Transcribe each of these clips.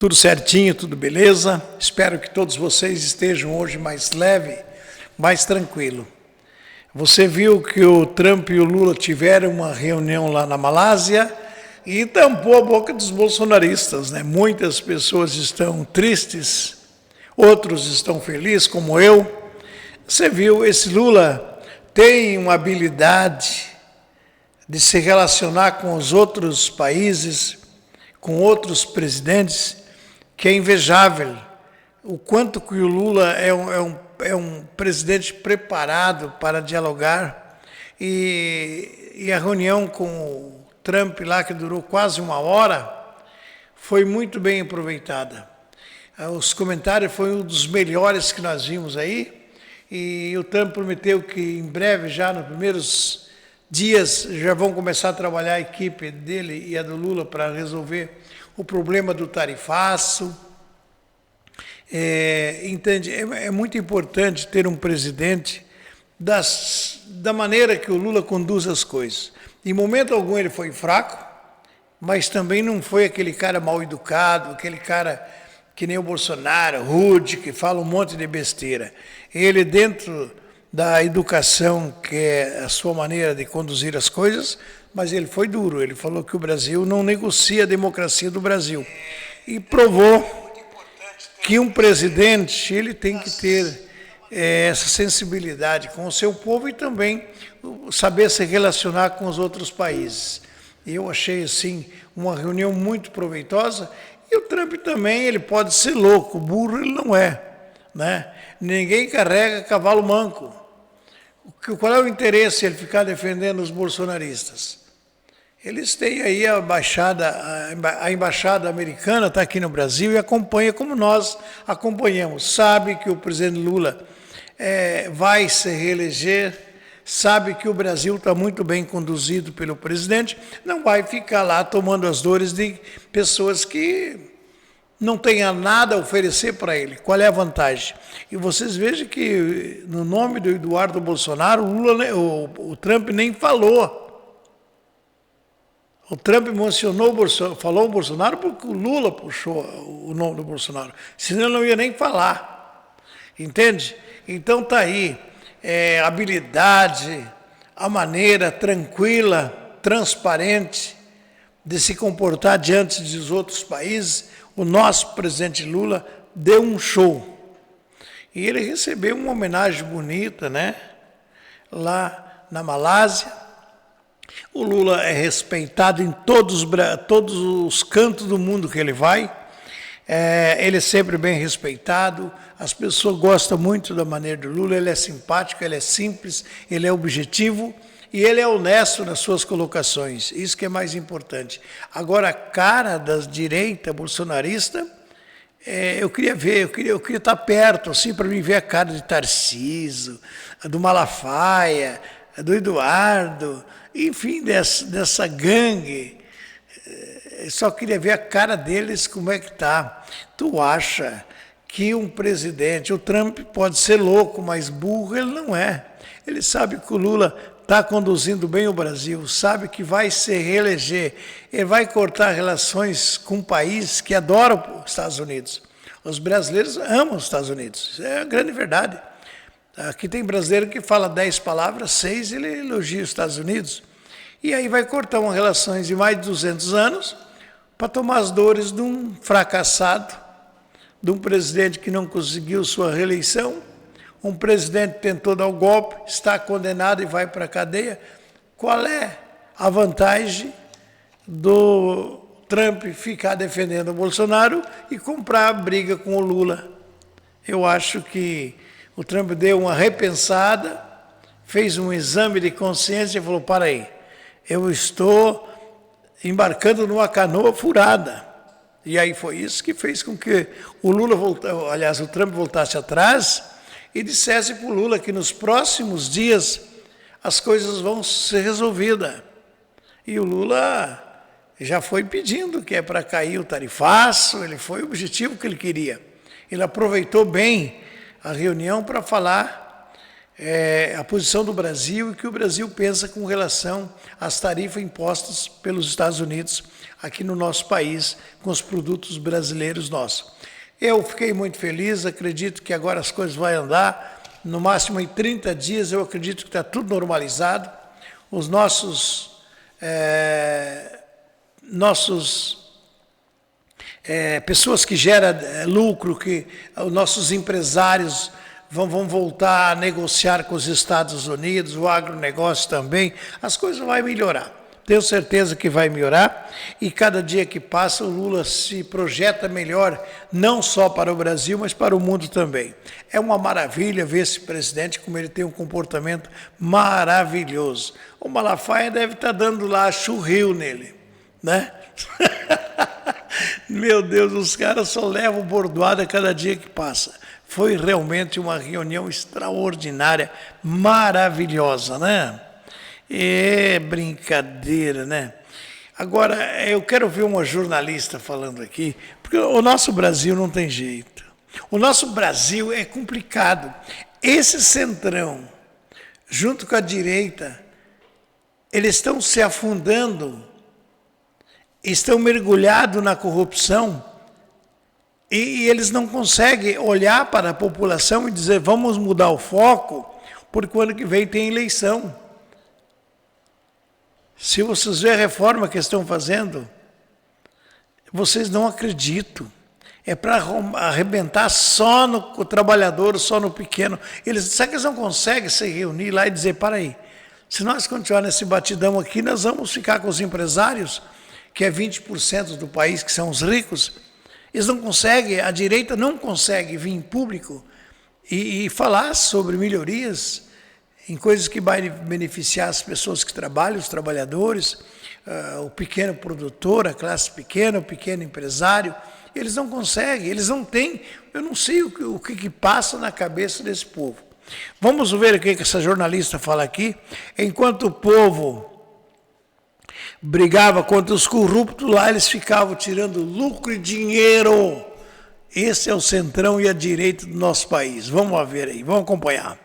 Tudo certinho, tudo beleza? Espero que todos vocês estejam hoje mais leve, mais tranquilo. Você viu que o Trump e o Lula tiveram uma reunião lá na Malásia e tampou a boca dos bolsonaristas, né? Muitas pessoas estão tristes, outros estão felizes, como eu. Você viu, esse Lula tem uma habilidade de se relacionar com os outros países, com outros presidentes, que é invejável. O quanto que o Lula é um presidente preparado para dialogar. E a reunião com o Trump lá, que durou quase uma hora, foi muito bem aproveitada. Os comentários foram um dos melhores que nós vimos aí. E o Trump prometeu que em breve, já nos primeiros dias, já vão começar a trabalhar a equipe dele e a do Lula para resolver o problema do tarifaço. Entende? É muito importante ter um presidente da maneira que o Lula conduz as coisas. Em momento algum ele foi fraco, mas também não foi aquele cara mal educado, aquele cara que nem o Bolsonaro, rude, que fala um monte de besteira. Ele, dentro da educação, que é a sua maneira de conduzir as coisas, mas ele foi duro, ele falou que o Brasil não negocia a democracia do Brasil. E provou que um presidente ele tem que ter essa sensibilidade com o seu povo e também saber se relacionar com os outros países. Eu achei, assim, uma reunião muito proveitosa. E o Trump também, ele pode ser louco, burro ele não é, né? Ninguém carrega cavalo manco. Qual é o interesse ele ficar defendendo os bolsonaristas? Eles têm aí a embaixada americana está aqui no Brasil e acompanha como nós acompanhamos. Sabe que o presidente Lula vai se reeleger, sabe que o Brasil está muito bem conduzido pelo presidente, não vai ficar lá tomando as dores de pessoas que não tenham nada a oferecer para ele. Qual é a vantagem? E vocês vejam que no nome do Eduardo Bolsonaro, o Trump nem falou. O Trump falou o Bolsonaro porque o Lula puxou o nome do Bolsonaro. Senão ele não ia nem falar. Entende? Então está aí. A habilidade, a maneira tranquila, transparente de se comportar diante dos outros países. O nosso presidente Lula deu um show. E ele recebeu uma homenagem bonita, né? Lá na Malásia. O Lula é respeitado em todos os cantos do mundo que ele vai. Ele é sempre bem respeitado. As pessoas gostam muito da maneira do Lula. Ele é simpático, ele é simples, ele é objetivo e ele é honesto nas suas colocações. Isso que é mais importante. Agora, a cara da direita bolsonarista, eu queria ver, eu queria estar perto, assim, para mim ver a cara de Tarcísio, do Malafaia, do Eduardo, enfim, dessa gangue. Só queria ver a cara deles, como é que está. Tu acha que um presidente, o Trump pode ser louco, mas burro ele não é. Ele sabe que o Lula está conduzindo bem o Brasil, sabe que vai se reeleger, ele vai cortar relações com um país que adora os Estados Unidos. Os brasileiros amam os Estados Unidos, isso é a grande verdade. Aqui tem brasileiro que fala 10 palavras, 6 ele elogia os Estados Unidos. E aí vai cortar uma relações de mais de 200 anos para tomar as dores de um fracassado, de um presidente que não conseguiu sua reeleição, um presidente que tentou dar o golpe, está condenado e vai para a cadeia. Qual é a vantagem do Trump ficar defendendo o Bolsonaro e comprar a briga com o Lula? Eu acho que o Trump deu uma repensada, fez um exame de consciência e falou, para aí, eu estou embarcando numa canoa furada. E aí foi isso que fez com que o Trump voltasse atrás e dissesse para o Lula que nos próximos dias as coisas vão ser resolvidas. E o Lula já foi pedindo que é para cair o tarifaço, ele foi o objetivo que ele queria. Ele aproveitou bem a reunião para falar a posição do Brasil e o que o Brasil pensa com relação às tarifas impostas pelos Estados Unidos aqui no nosso país, com os produtos brasileiros nossos. Eu fiquei muito feliz, acredito que agora as coisas vão andar, no máximo em 30 dias eu acredito que está tudo normalizado, os pessoas que geram lucro, que os nossos empresários vão voltar a negociar com os Estados Unidos, o agronegócio também, as coisas vão melhorar. Tenho certeza que vai melhorar e cada dia que passa o Lula se projeta melhor, não só para o Brasil, mas para o mundo também. É uma maravilha ver esse presidente, como ele tem um comportamento maravilhoso. O Malafaia deve estar dando lá churril nele, né? Meu Deus, os caras só levam bordoada cada dia que passa. Foi realmente uma reunião extraordinária, maravilhosa, né? É brincadeira, né? Agora, eu quero ver uma jornalista falando aqui, porque o nosso Brasil não tem jeito. O nosso Brasil é complicado. Esse centrão, junto com a direita, eles estão se afundando, estão mergulhados na corrupção, e eles não conseguem olhar para a população e dizer, vamos mudar o foco, porque o ano que vem tem eleição. Se vocês verem a reforma que estão fazendo, vocês não acreditam. É para arrebentar só no trabalhador, só no pequeno. Será que eles não conseguem se reunir lá e dizer, para aí, se nós continuarmos nesse batidão aqui, nós vamos ficar com os empresários, que é 20% do país, que são os ricos. Eles não conseguem, a direita não consegue vir em público e falar sobre melhorias, em coisas que vai beneficiar as pessoas que trabalham, os trabalhadores, o pequeno produtor, a classe pequena, o pequeno empresário. Eles não conseguem, eles não têm, eu não sei o que passa na cabeça desse povo. Vamos ver o que essa jornalista fala aqui. Enquanto o povo brigava contra os corruptos, lá eles ficavam tirando lucro e dinheiro. Esse é o centrão e a direita do nosso país. Vamos ver aí, vamos acompanhar.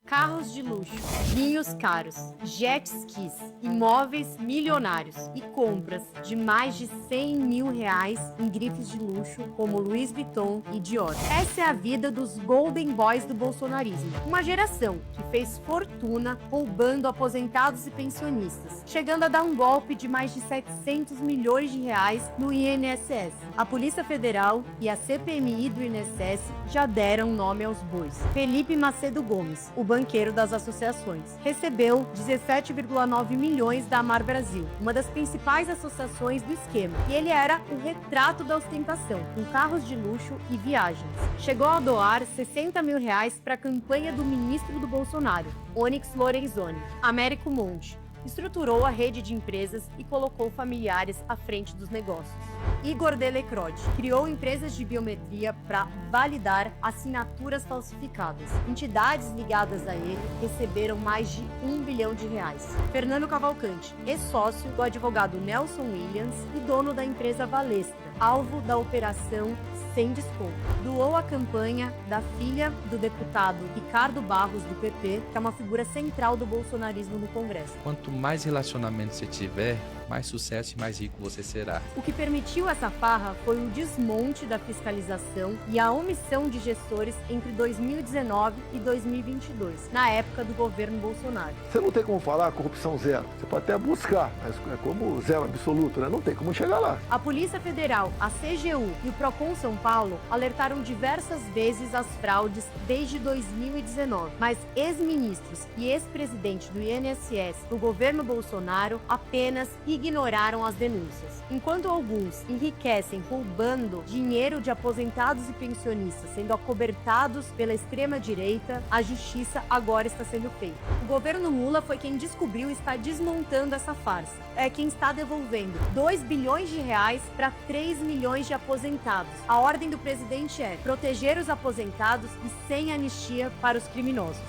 Carros de luxo, vinhos caros, jet skis, imóveis milionários e compras de mais de 100 mil reais em grifes de luxo como Louis Vuitton e Dior. Essa é a vida dos Golden Boys do bolsonarismo, uma geração que fez fortuna roubando aposentados e pensionistas, chegando a dar um golpe de mais de 700 milhões de reais no INSS. A Polícia Federal e a CPMI do INSS já deram nome aos bois. Felipe Macedo Gomes, o banqueiro das associações, recebeu 17,9 milhões da Amar Brasil, uma das principais associações do esquema, e ele era o retrato da ostentação, com carros de luxo e viagens. Chegou a doar 60 mil reais para a campanha do ministro do Bolsonaro, Onyx Lorenzoni. Américo Monte estruturou a rede de empresas e colocou familiares à frente dos negócios. Igor Delecrode criou empresas de biometria para validar assinaturas falsificadas. Entidades ligadas a ele receberam mais de 1 bilhão de reais. Fernando Cavalcante, ex-sócio do advogado Nelson Williams e dono da empresa Valestra, alvo da operação Sem Desconto. Doou a campanha da filha do deputado Ricardo Barros, do PP, que é uma figura central do bolsonarismo no Congresso. Quanto mais relacionamento você tiver, mais sucesso e mais rico você será. O que permitiu essa farra foi o desmonte da fiscalização e a omissão de gestores entre 2019 e 2022, na época do governo Bolsonaro. Você não tem como falar corrupção zero. Você pode até buscar, mas é como zero absoluto, né? Não tem como chegar lá. A Polícia Federal, a CGU e o Procon São Paulo alertaram diversas vezes as fraudes desde 2019, mas ex-ministros e ex-presidente do INSS do governo Bolsonaro apenas ignoraram as denúncias. Enquanto alguns enriquecem roubando dinheiro de aposentados e pensionistas, sendo acobertados pela extrema-direita, a justiça agora está sendo feita. O governo Lula foi quem descobriu e está desmontando essa farsa. É quem está devolvendo 2 bilhões de reais para 3 milhões de aposentados. A ordem do presidente é proteger os aposentados e sem anistia para os criminosos.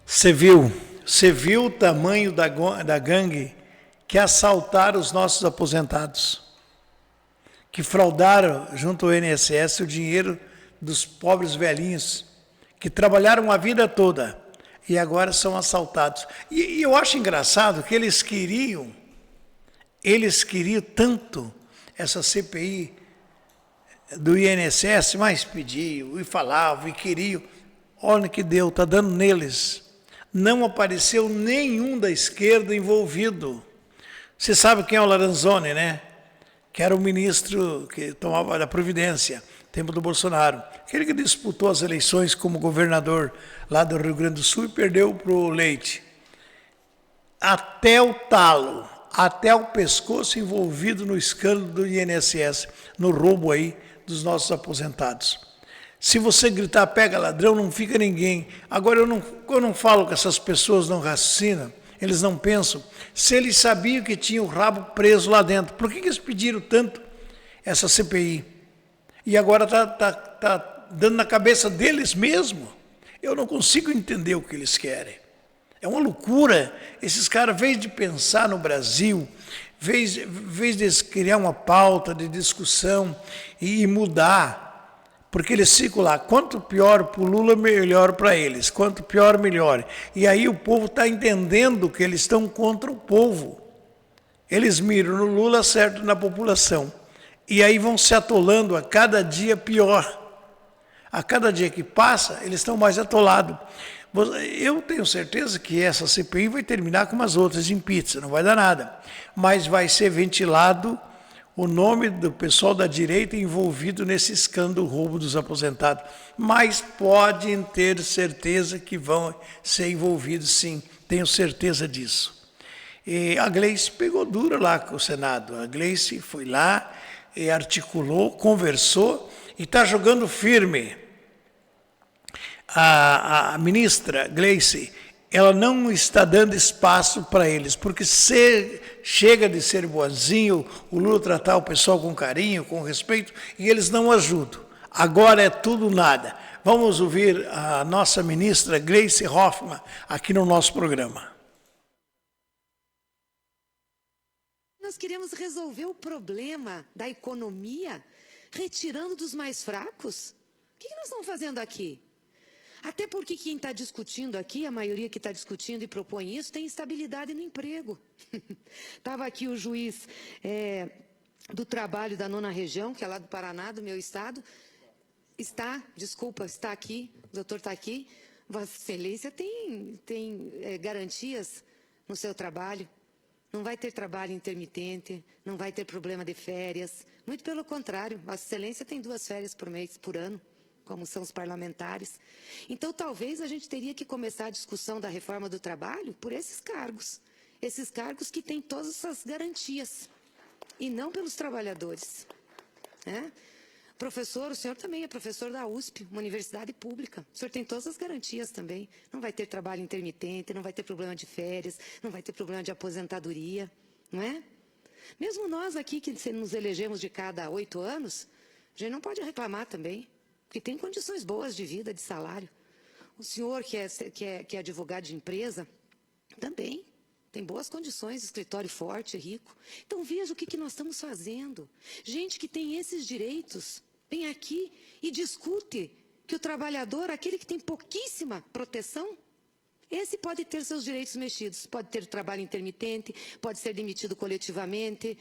Você viu o tamanho da gangue que assaltaram os nossos aposentados, que fraudaram junto ao INSS o dinheiro dos pobres velhinhos, que trabalharam a vida toda e agora são assaltados. E eu acho engraçado que eles queriam tanto essa CPI do INSS, mas pediam e falavam e queriam. Olha que deu, está dando neles. Não apareceu nenhum da esquerda envolvido. Você sabe quem é o Lorenzoni, né? Que era o ministro que tomava a Previdência, tempo do Bolsonaro. Aquele que disputou as eleições como governador lá do Rio Grande do Sul e perdeu para o Leite. Até o talo, até o pescoço envolvido no escândalo do INSS, no roubo aí dos nossos aposentados. Se você gritar, pega ladrão, não fica ninguém. Agora, eu não falo que essas pessoas não raciocinam, eles não pensam. Se eles sabiam que tinha o rabo preso lá dentro, por que eles pediram tanto essa CPI? E agora está dando na cabeça deles mesmo. Eu não consigo entender o que eles querem. É uma loucura. Esses caras, em vez de pensar no Brasil, em vez de criar uma pauta de discussão e mudar, porque eles ficam lá, quanto pior para o Lula, melhor para eles. Quanto pior, melhor. E aí o povo está entendendo que eles estão contra o povo. Eles miram no Lula, certo, na população. E aí vão se atolando a cada dia pior. A cada dia que passa, eles estão mais atolados. Eu tenho certeza que essa CPI vai terminar como as outras, em pizza, não vai dar nada. Mas vai ser ventilado o nome do pessoal da direita envolvido nesse escândalo do roubo dos aposentados. Mas podem ter certeza que vão ser envolvidos, sim. Tenho certeza disso. E a Gleice pegou dura lá com o Senado. A Gleice foi lá, e articulou, conversou e está jogando firme. A ministra Gleice, ela não está dando espaço para eles, porque chega de ser boazinho, o Lula tratar o pessoal com carinho, com respeito, e eles não ajudam. Agora é tudo nada. Vamos ouvir a nossa ministra Gleice Hoffmann aqui no nosso programa. Nós queremos resolver o problema da economia retirando dos mais fracos. O que nós estamos fazendo aqui? Até porque quem está discutindo aqui, a maioria que está discutindo e propõe isso, tem instabilidade no emprego. Estava aqui o juiz do trabalho da 9ª região, que é lá do Paraná, do meu estado. Está aqui, o doutor está aqui. Vossa Excelência tem garantias no seu trabalho. Não vai ter trabalho intermitente, não vai ter problema de férias. Muito pelo contrário, Vossa Excelência tem 2 férias por ano, como são os parlamentares. Então, talvez a gente teria que começar a discussão da reforma do trabalho por esses cargos que têm todas essas garantias, e não pelos trabalhadores. Né? Professor, o senhor também é professor da USP, uma universidade pública. O senhor tem todas as garantias também. Não vai ter trabalho intermitente, não vai ter problema de férias, não vai ter problema de aposentadoria, não é? Mesmo nós aqui, que nos elegemos de cada 8 anos, a gente não pode reclamar também, porque tem condições boas de vida, de salário. O senhor que é advogado de empresa, também tem boas condições, escritório forte, rico. Então veja o que nós estamos fazendo. Gente que tem esses direitos, vem aqui e discute que o trabalhador, aquele que tem pouquíssima proteção, esse pode ter seus direitos mexidos, pode ter trabalho intermitente, pode ser demitido coletivamente.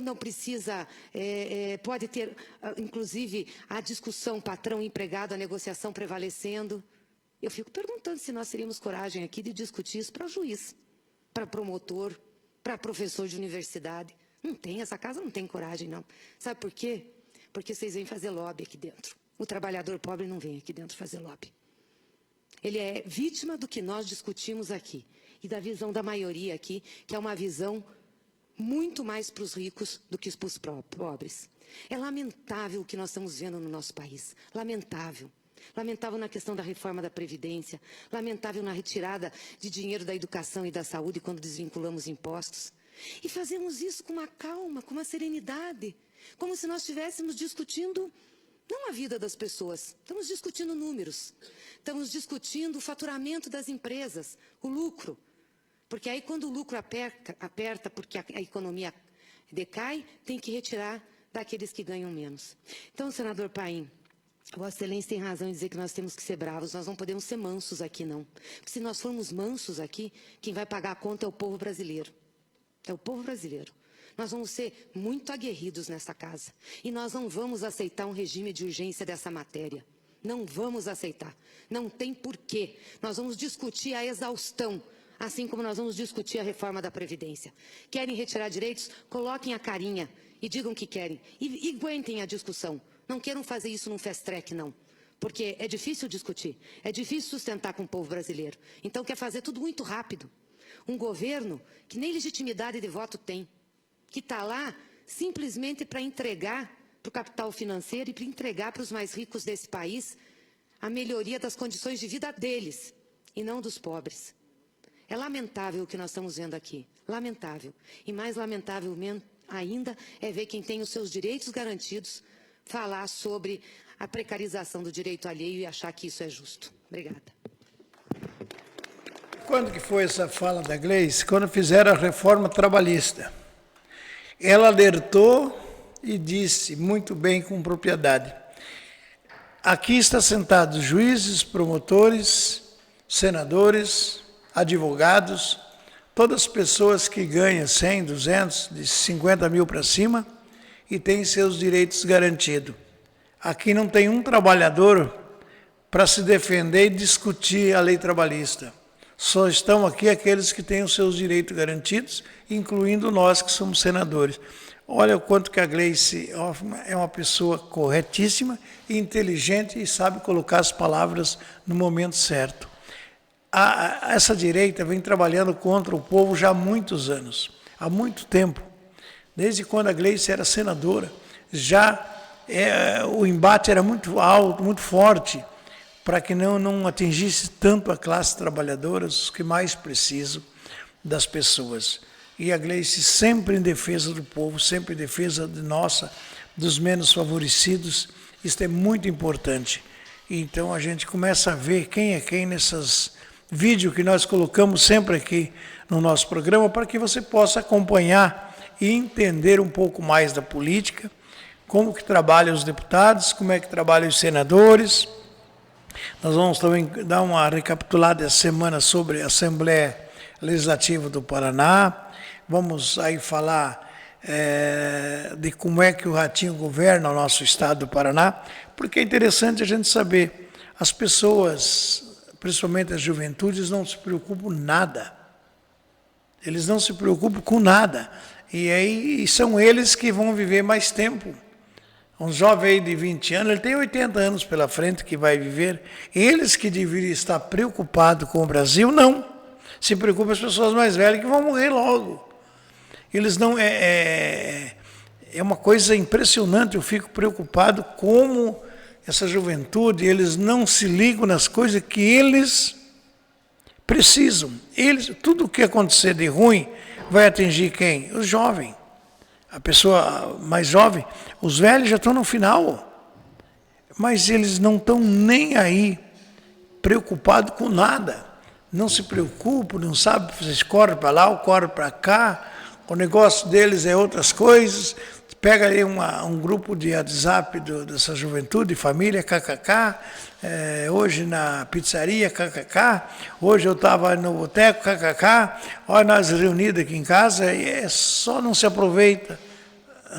Não precisa, pode ter, inclusive, a discussão patrão-empregado, a negociação prevalecendo. Eu fico perguntando se nós teríamos coragem aqui de discutir isso para juiz, para promotor, para professor de universidade. Não tem, essa casa não tem coragem, não. Sabe por quê? Porque vocês vêm fazer lobby aqui dentro. O trabalhador pobre não vem aqui dentro fazer lobby. Ele é vítima do que nós discutimos aqui e da visão da maioria aqui, que é uma visão muito mais para os ricos do que para os pobres. É lamentável o que nós estamos vendo no nosso país. Lamentável. Lamentável na questão da reforma da Previdência. Lamentável na retirada de dinheiro da educação e da saúde quando desvinculamos impostos. E fazemos isso com uma calma, com uma serenidade. Como se nós estivéssemos discutindo não a vida das pessoas. Estamos discutindo números. Estamos discutindo o faturamento das empresas, o lucro. Porque aí quando o lucro aperta porque a economia decai, tem que retirar daqueles que ganham menos. Então, senador Paim, Vossa Excelência tem razão em dizer que nós temos que ser bravos, nós não podemos ser mansos aqui, não. Porque se nós formos mansos aqui, quem vai pagar a conta é o povo brasileiro. É o povo brasileiro. Nós vamos ser muito aguerridos nessa casa. E nós não vamos aceitar um regime de urgência dessa matéria. Não vamos aceitar. Não tem porquê. Nós vamos discutir a exaustão, assim como nós vamos discutir a reforma da Previdência. Querem retirar direitos? Coloquem a carinha e digam que querem. E aguentem a discussão. Não queiram fazer isso num fast track, não. Porque é difícil discutir. É difícil sustentar com o povo brasileiro. Então quer fazer tudo muito rápido. Um governo que nem legitimidade de voto tem. Que está lá simplesmente para entregar para o capital financeiro e para entregar para os mais ricos desse país a melhoria das condições de vida deles e não dos pobres. É lamentável o que nós estamos vendo aqui, lamentável. E mais lamentável ainda é ver quem tem os seus direitos garantidos falar sobre a precarização do direito alheio e achar que isso é justo. Obrigada. Quando que foi essa fala da Gleice? Quando fizeram a reforma trabalhista. Ela alertou e disse muito bem, com propriedade. Aqui está sentados juízes, promotores, senadores, advogados, todas as pessoas que ganham 100, 200, de 50 mil para cima e têm seus direitos garantidos. Aqui não tem um trabalhador para se defender e discutir a lei trabalhista. Só estão aqui aqueles que têm os seus direitos garantidos, incluindo nós que somos senadores. Olha o quanto que a Gleice Hoffmann é uma pessoa corretíssima, inteligente e sabe colocar as palavras no momento certo. Essa direita vem trabalhando contra o povo já há muitos anos, há muito tempo. Desde quando a Gleice era senadora, o embate era muito alto, muito forte, para que não atingisse tanto a classe trabalhadora, os que mais precisam das pessoas. E a Gleice sempre em defesa do povo, sempre em defesa dos menos favorecidos. Isso é muito importante. Então a gente começa a ver quem é quem nesses vídeos que nós colocamos sempre aqui no nosso programa, para que você possa acompanhar e entender um pouco mais da política, como que trabalham os deputados, como é que trabalham os senadores. Nós vamos também dar uma recapitulada essa semana sobre a Assembleia Legislativa do Paraná. Vamos aí falar de como é que o Ratinho governa o nosso estado do Paraná, porque é interessante a gente saber, as pessoas, principalmente as juventudes, não se preocupam nada. Eles não se preocupam com nada. E aí são eles que vão viver mais tempo. Um jovem aí de 20 anos, ele tem 80 anos pela frente que vai viver. Eles que deveriam estar preocupados com o Brasil, não. Se preocupam as pessoas mais velhas que vão morrer logo. Eles não... É uma coisa impressionante, eu fico preocupado como essa juventude, eles não se ligam nas coisas que eles precisam. Tudo o que acontecer de ruim vai atingir quem? Os jovens. A pessoa mais jovem, os velhos já estão no final, mas eles não estão nem aí, preocupados com nada, não se preocupam, não sabem, vocês correm para lá ou correm para cá, o negócio deles é outras coisas. Pega aí um grupo de WhatsApp dessa juventude, família, kkk, hoje na pizzaria, kkk, hoje eu estava no boteco, kkk, olha nós reunidos aqui em casa, e só não se aproveita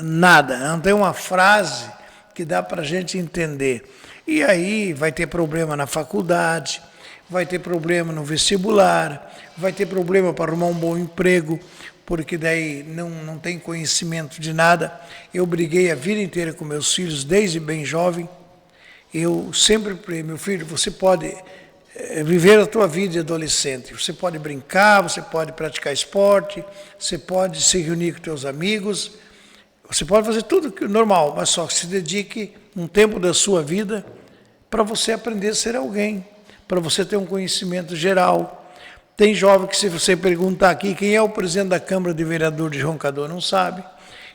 nada, não tem uma frase que dá para a gente entender. E aí vai ter problema na faculdade, vai ter problema no vestibular, vai ter problema para arrumar um bom emprego, porque daí não tem conhecimento de nada. Eu briguei a vida inteira com meus filhos, desde bem jovem. Eu sempre falei, meu filho, você pode viver a tua vida de adolescente. Você pode brincar, você pode praticar esporte, você pode se reunir com teus amigos, você pode fazer tudo normal, mas só que se dedique um tempo da sua vida para você aprender a ser alguém, para você ter um conhecimento geral. Tem jovem que, se você perguntar aqui quem é o presidente da Câmara de Vereadores de Roncador, não sabe.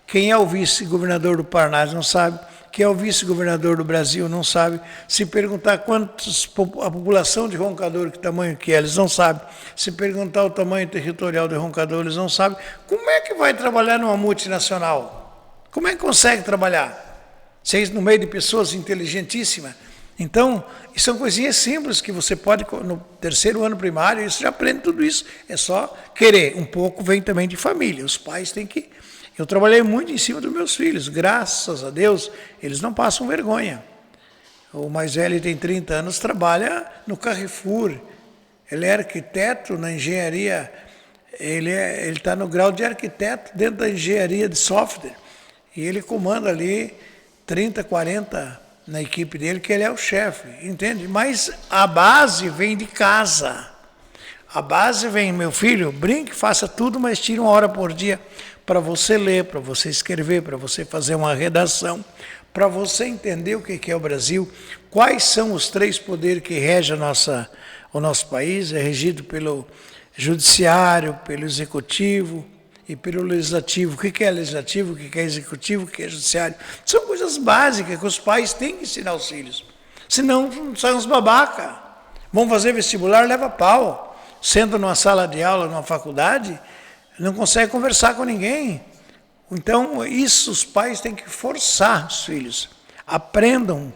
Quem é o vice-governador do Paraná, não sabe. Quem é o vice-governador do Brasil, não sabe. Se perguntar a população de Roncador, que tamanho que é, eles não sabem. Se perguntar o tamanho territorial de Roncador, eles não sabem. Como é que vai trabalhar numa multinacional? Como é que consegue trabalhar? Vocês no meio de pessoas inteligentíssimas. Então, são coisinhas simples que você pode, no terceiro ano primário, você já aprende tudo isso. É só querer. Um pouco vem também de família. Os pais têm que... Eu trabalhei muito em cima dos meus filhos. Graças a Deus, eles não passam vergonha. O mais velho tem 30 anos, trabalha no Carrefour. Ele é arquiteto na engenharia. Ele está no grau de arquiteto dentro da engenharia de software. E ele comanda ali 30, 40 na equipe dele, que ele é o chefe, entende? Mas a base vem de casa. A base vem, meu filho, brinque, faça tudo, mas tire 1 hora por dia para você ler, para você escrever, para você fazer uma redação, para você entender o que é o Brasil, quais são os 3 poderes que regem o nosso país. É regido pelo judiciário, pelo executivo e pelo legislativo. O que é legislativo, o que é executivo, o que é judiciário? São coisas básicas que os pais têm que ensinar aos filhos. Senão, são uns babaca. Vão fazer vestibular, leva pau. Senta numa sala de aula, numa faculdade, não consegue conversar com ninguém. Então, isso os pais têm que forçar os filhos. Aprendam,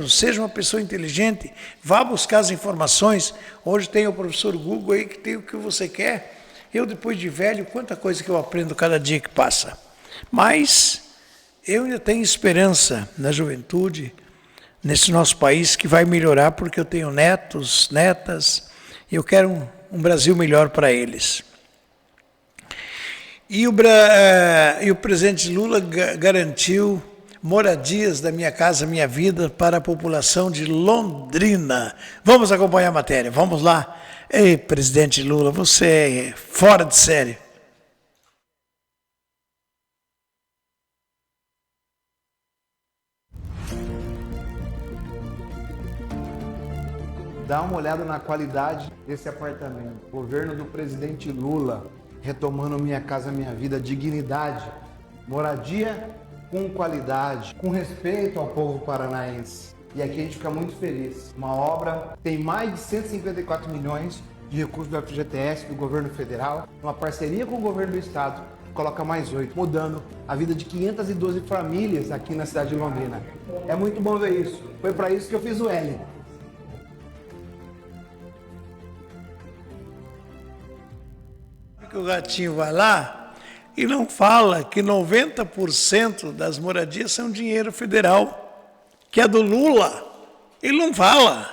seja uma pessoa inteligente, vá buscar as informações. Hoje tem o professor Google aí que tem o que você quer. Eu, depois de velho, quanta coisa que eu aprendo cada dia que passa. Mas eu ainda tenho esperança na juventude, nesse nosso país, que vai melhorar, porque eu tenho netos, netas, e eu quero um Brasil melhor para eles. E o presidente Lula garantiu moradias da Minha Casa Minha Vida para a população de Londrina. Vamos acompanhar a matéria, vamos lá. Ei, presidente Lula, você é fora de série. Dá uma olhada na qualidade desse apartamento. Governo do presidente Lula, retomando Minha Casa Minha Vida, dignidade, moradia com qualidade, com respeito ao povo paranaense. E aqui a gente fica muito feliz. Uma obra tem mais de 154 milhões de recursos do FGTS, do governo federal, uma parceria com o governo do estado, coloca mais 8, mudando a vida de 512 famílias aqui na cidade de Londrina. É muito bom ver isso. Foi para isso que eu fiz o L. Que o Ratinho vai lá e não fala que 90% das moradias são dinheiro federal, que é do Lula. Ele não fala.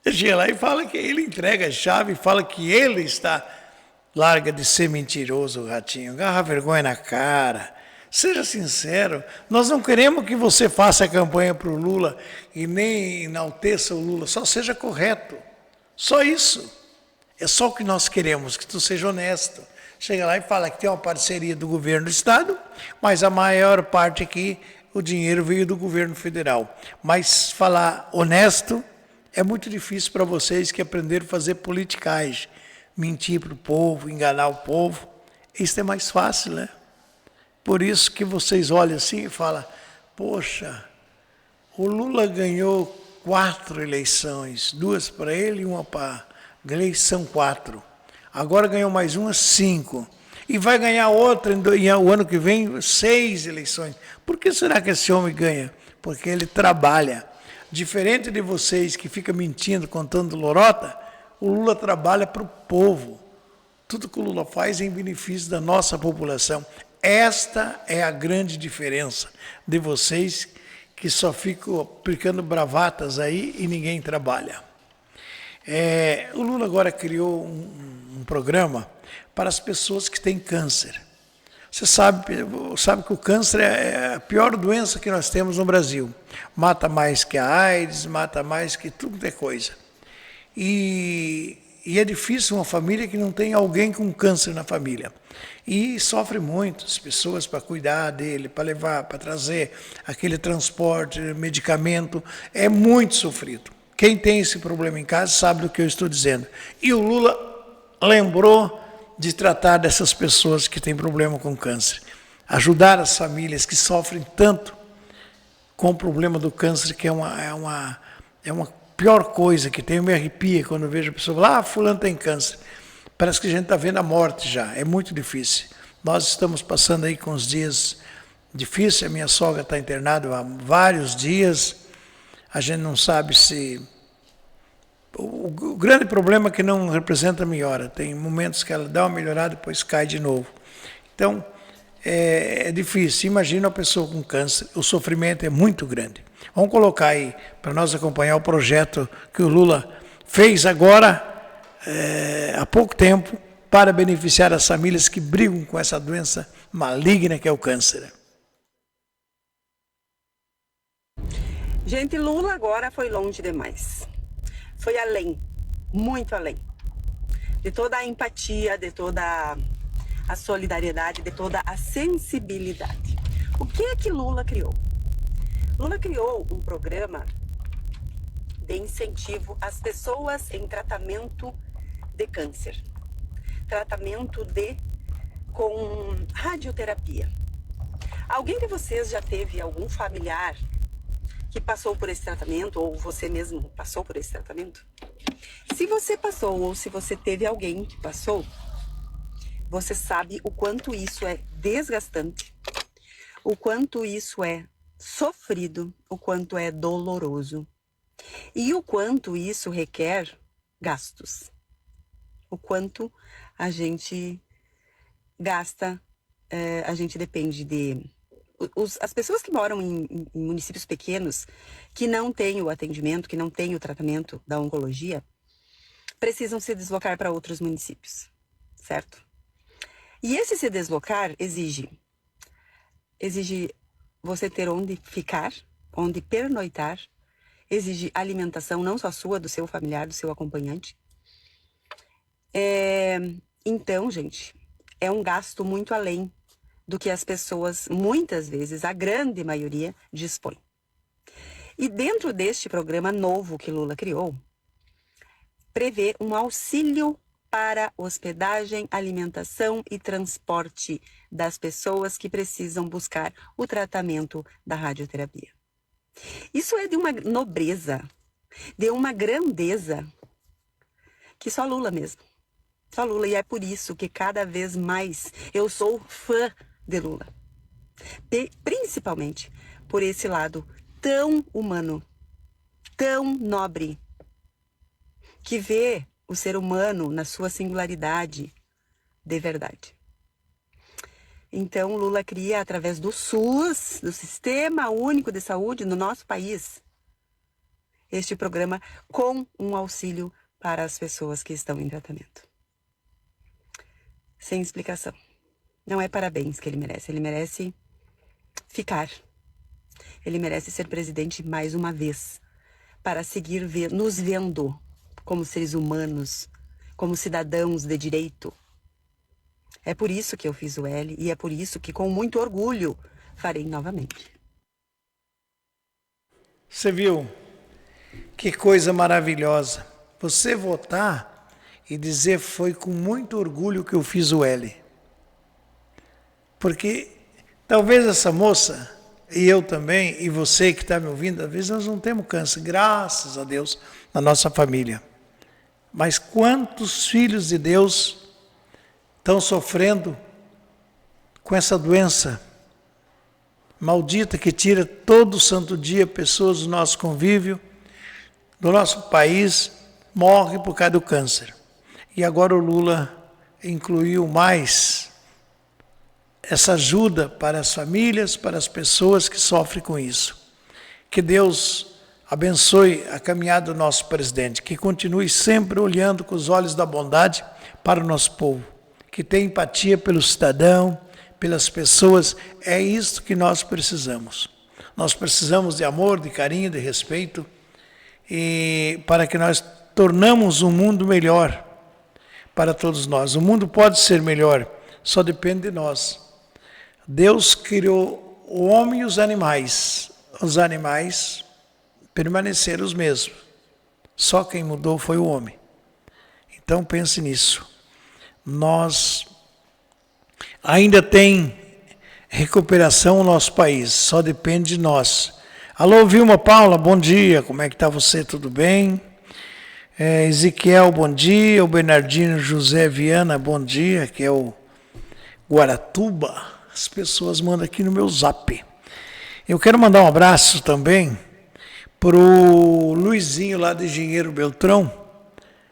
Ele chega lá e fala que ele entrega a chave, fala que ele está... Larga de ser mentiroso, Ratinho. Agarra vergonha na cara. Seja sincero. Nós não queremos que você faça a campanha para o Lula e nem enalteça o Lula. Só seja correto. Só isso. É só o que nós queremos, que tu seja honesto. Chega lá e fala que tem uma parceria do governo do estado, mas a maior parte aqui, o dinheiro veio do governo federal. Mas falar honesto é muito difícil para vocês que aprenderam a fazer politicagem. Mentir para o povo, enganar o povo. Isso é mais fácil, né? Por isso que vocês olham assim e falam, poxa, o Lula ganhou 4 eleições, 2 para ele e 1 para... Ganhei, são 4. Agora ganhou mais uma, 5. E vai ganhar outra, o ano que vem, 6 eleições. Por que será que esse homem ganha? Porque ele trabalha. Diferente de vocês que ficam mentindo, contando lorota, o Lula trabalha para o povo. Tudo que o Lula faz é em benefício da nossa população. Esta é a grande diferença de vocês que só ficam aplicando bravatas aí e ninguém trabalha. O Lula agora criou um programa para as pessoas que têm câncer. Você sabe que o câncer é a pior doença que nós temos no Brasil. Mata mais que a AIDS, mata mais que tudo que é coisa. E é difícil uma família que não tem alguém com câncer na família. E sofre muito, as pessoas para cuidar dele, para levar, para trazer aquele transporte, medicamento, é muito sofrido. Quem tem esse problema em casa sabe do que eu estou dizendo. E o Lula lembrou de tratar dessas pessoas que têm problema com câncer. Ajudar as famílias que sofrem tanto com o problema do câncer, que é uma pior coisa que tem. Eu me arrepia quando eu vejo a pessoa falar, fulano tem câncer. Parece que a gente está vendo a morte já, é muito difícil. Nós estamos passando aí com os dias difícil. A minha sogra está internada há vários dias. A gente não sabe se... O grande problema é que não representa melhora. Tem momentos que ela dá uma melhorada e depois cai de novo. Então, é difícil. Imagina uma pessoa com câncer, o sofrimento é muito grande. Vamos colocar aí para nós acompanhar o projeto que o Lula fez agora, há pouco tempo, para beneficiar as famílias que brigam com essa doença maligna que é o câncer. Gente, Lula agora foi longe demais. Foi além, muito além, de toda a empatia, de toda a solidariedade, de toda a sensibilidade. O que é que Lula criou? Lula criou um programa de incentivo às pessoas em tratamento de câncer. Tratamento com radioterapia. Alguém de vocês já teve algum familiar que passou por esse tratamento, ou você mesmo passou por esse tratamento? Se você passou, ou se você teve alguém que passou, você sabe o quanto isso é desgastante, o quanto isso é sofrido, o quanto é doloroso e o quanto isso requer gastos. O quanto a gente gasta, a gente depende de... As pessoas que moram em municípios pequenos, que não têm o atendimento, que não têm o tratamento da oncologia, precisam se deslocar para outros municípios, certo? E esse se deslocar exige você ter onde ficar, onde pernoitar, exige alimentação, não só sua, do seu familiar, do seu acompanhante. Então, gente, é um gasto muito além do que as pessoas, muitas vezes, a grande maioria, dispõe. E dentro deste programa novo que Lula criou, prevê um auxílio para hospedagem, alimentação e transporte das pessoas que precisam buscar o tratamento da radioterapia. Isso é de uma nobreza, de uma grandeza, que só Lula mesmo. Só Lula, e é por isso que cada vez mais eu sou fã de Lula. Principalmente por esse lado tão humano, tão nobre, que vê o ser humano na sua singularidade de verdade. Então, Lula cria, através do SUS, do Sistema Único de Saúde no nosso país, este programa com um auxílio para as pessoas que estão em tratamento. Sem explicação. Não é parabéns que ele merece ficar. Ele merece ser presidente mais uma vez, para seguir nos vendo como seres humanos, como cidadãos de direito. É por isso que eu fiz o L e é por isso que, com muito orgulho, farei novamente. Você viu? Que coisa maravilhosa. Você votar e dizer foi com muito orgulho que eu fiz o L. Porque talvez essa moça, e eu também, e você que está me ouvindo, às vezes nós não temos câncer, graças a Deus, na nossa família. Mas quantos filhos de Deus estão sofrendo com essa doença maldita que tira todo santo dia pessoas do nosso convívio, do nosso país, morre por causa do câncer. E agora o Lula incluiu mais essa ajuda para as famílias, para as pessoas que sofrem com isso. Que Deus abençoe a caminhada do nosso presidente, que continue sempre olhando com os olhos da bondade para o nosso povo, que tenha empatia pelo cidadão, pelas pessoas. É isso que nós precisamos. Nós precisamos de amor, de carinho, de respeito, e para que nós tornamos um mundo melhor para todos nós. O mundo pode ser melhor, só depende de nós. Deus criou o homem e os animais. Os animais permaneceram os mesmos. Só quem mudou foi o homem. Então pense nisso. Nós ainda tem recuperação no nosso país, só depende de nós. Alô, Vilma Paula, bom dia, como é que está você? Tudo bem? Ezequiel, bom dia. O Bernardino José Viana, bom dia, que é o Guaratuba. As pessoas mandam aqui no meu zap. Eu quero mandar um abraço também pro Luizinho lá de Engenheiro Beltrão.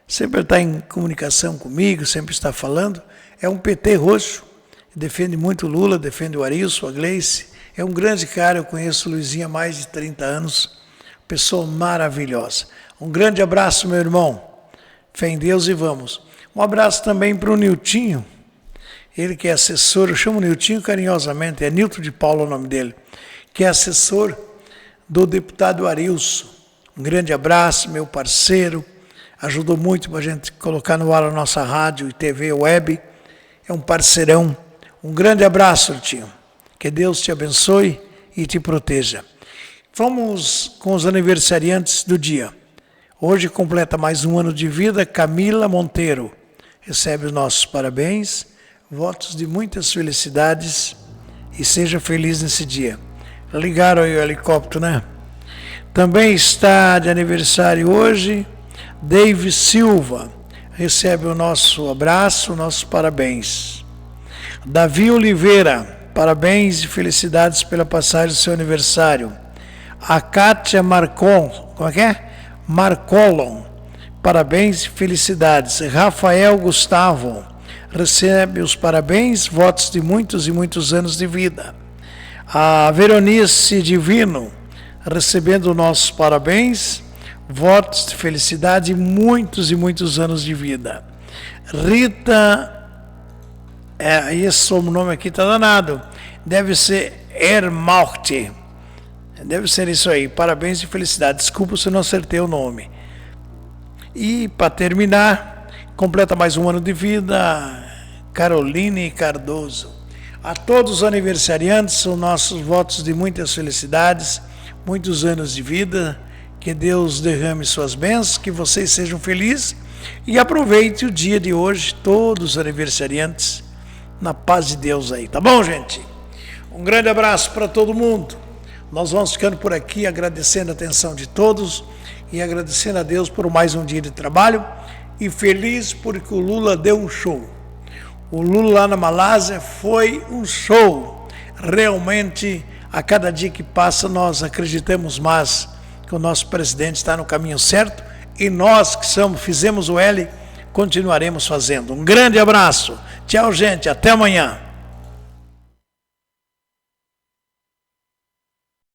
Sempre está em comunicação comigo, sempre está falando. É um PT roxo, defende muito Lula, defende o Arilson, a Gleice. É um grande cara, eu conheço o Luizinho há mais de 30 anos. Pessoa maravilhosa. Um grande abraço, meu irmão. Fé em Deus e vamos. Um abraço também para o Niltinho. Ele que é assessor, eu chamo Niltinho carinhosamente, é Nilton de Paula o nome dele, que é assessor do deputado Arilson. Um grande abraço, meu parceiro. Ajudou muito para a gente colocar no ar a nossa rádio e TV web. É um parceirão. Um grande abraço, Niltinho. Que Deus te abençoe e te proteja. Vamos com os aniversariantes do dia. Hoje completa mais um ano de vida Camila Monteiro. Recebe os nossos parabéns, votos de muitas felicidades e seja feliz nesse dia. Ligaram aí o helicóptero, né? Também está de aniversário hoje Dave Silva. Recebe o nosso abraço, nossos parabéns. Davi Oliveira, parabéns e felicidades pela passagem do seu aniversário. A Kátia Marcon, como é que é? Marcolon, parabéns e felicidades. Rafael Gustavo, recebe os parabéns, votos de muitos e muitos anos de vida. A Veronice Divino, recebendo nossos parabéns, votos de felicidade e muitos anos de vida. Rita, esse sobrenome aqui está danado, deve ser Ermauchte. Deve ser isso aí. Parabéns e felicidade. Desculpa se eu não acertei o nome. E, para terminar, completa mais um ano de vida, Caroline Cardoso. A todos os aniversariantes, são nossos votos de muitas felicidades, muitos anos de vida. Que Deus derrame suas bênçãos, que vocês sejam felizes e aproveite o dia de hoje, todos os aniversariantes, na paz de Deus aí. Tá bom, gente? Um grande abraço para todo mundo. Nós vamos ficando por aqui agradecendo a atenção de todos e agradecendo a Deus por mais um dia de trabalho e feliz porque o Lula deu um show. O Lula lá na Malásia foi um show. Realmente, a cada dia que passa, nós acreditamos mais que o nosso presidente está no caminho certo e nós que fizemos o L, continuaremos fazendo. Um grande abraço. Tchau, gente. Até amanhã.